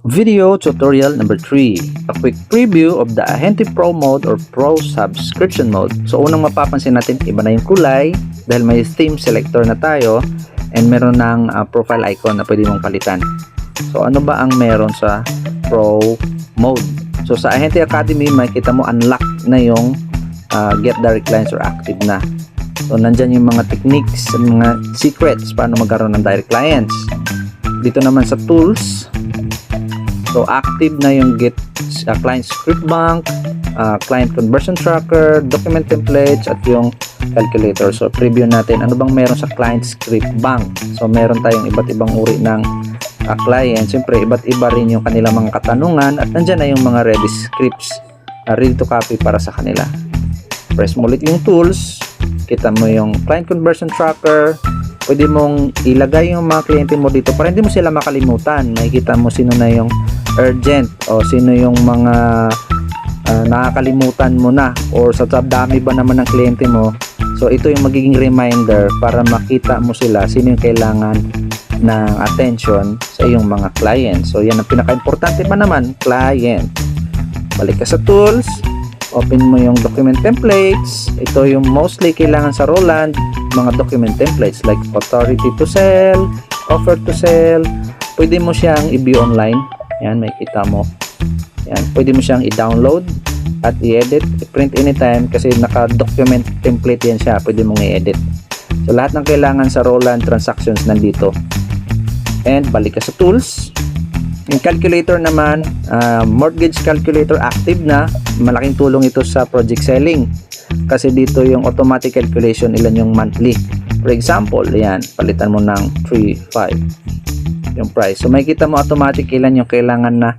Video tutorial number 3. A quick preview of the Ahente Pro mode or Pro subscription mode. So unang mapapansin natin, iba na yung kulay dahil may theme selector na tayo and meron ng profile icon na pwede mong palitan. So ano ba ang meron sa Pro mode? So sa Ahente Academy, makikita mo unlock na yung get direct clients or active na. So nandyan yung mga techniques, mga secrets paano magkaroon ng direct clients. Dito naman sa tools, so active na yung get client script bank, client conversion tracker, document templates at yung calculator. So preview natin ano bang meron sa client script bank. So meron tayong iba't ibang uri ng client. Siyempre iba't iba rin yung kanilang mga katanungan at nandyan na yung mga ready scripts ready to copy para sa kanila. Press mo ulit yung tools, kita mo yung client conversion tracker. Pwede mong ilagay yung mga kliyente mo dito para hindi mo sila makalimutan. Makikita mo sino na yung urgent o sino yung mga nakakalimutan mo na or sa dami ba naman ng kliyente mo. So ito yung magiging reminder para makita mo sila sino yung kailangan ng attention sa iyong mga client. So yan ang pinaka-importante pa naman, client. Balik ka sa tools, open mo yung document templates. Ito yung mostly kailangan sa Roland, mga document templates like authority to sell, offer to sell. Pwede mo siyang i-view online. Yan, makikita mo. Yan, pwede mo siyang i-download at i-edit, i-print anytime kasi naka-document template yan siya. Pwede mong i-edit. So lahat ng kailangan sa Roland transactions nandito. And balik ka sa tools. Yung calculator naman, mortgage calculator active na. Malaking tulong ito sa project selling. Kasi dito yung automatic calculation, ilan yung monthly. For example, yan, palitan mo ng 3.5 yung price. So makikita mo automatic ilan yung kailangan na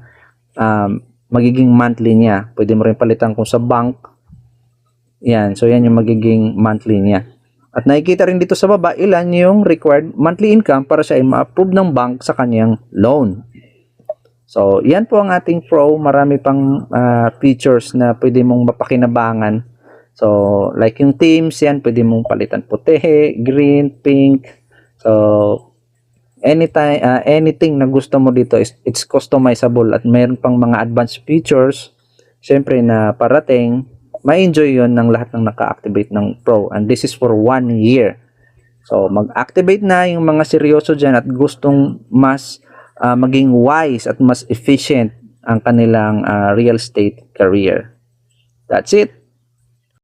magiging monthly niya. Pwede mo rin palitan kung sa bank. Yan, so yan yung magiging monthly niya. At nakikita rin dito sa baba ilan yung required monthly income para siya ay ma-approve ng bank sa kanyang loan. So, yan po ang ating Pro. Marami pang features na pwede mong mapakinabangan. So, like yung themes, yan, pwede mong palitan puti, green, pink. So, anytime, anything na gusto mo dito, it's customizable at mayroon pang mga advanced features. Siyempre na parating, ma-enjoy yon ng lahat ng naka-activate ng Pro. And this is for 1 year. So, mag-activate na yung mga seryoso dyan at gustong mas maging wise at mas efficient ang kanilang real estate career. That's it.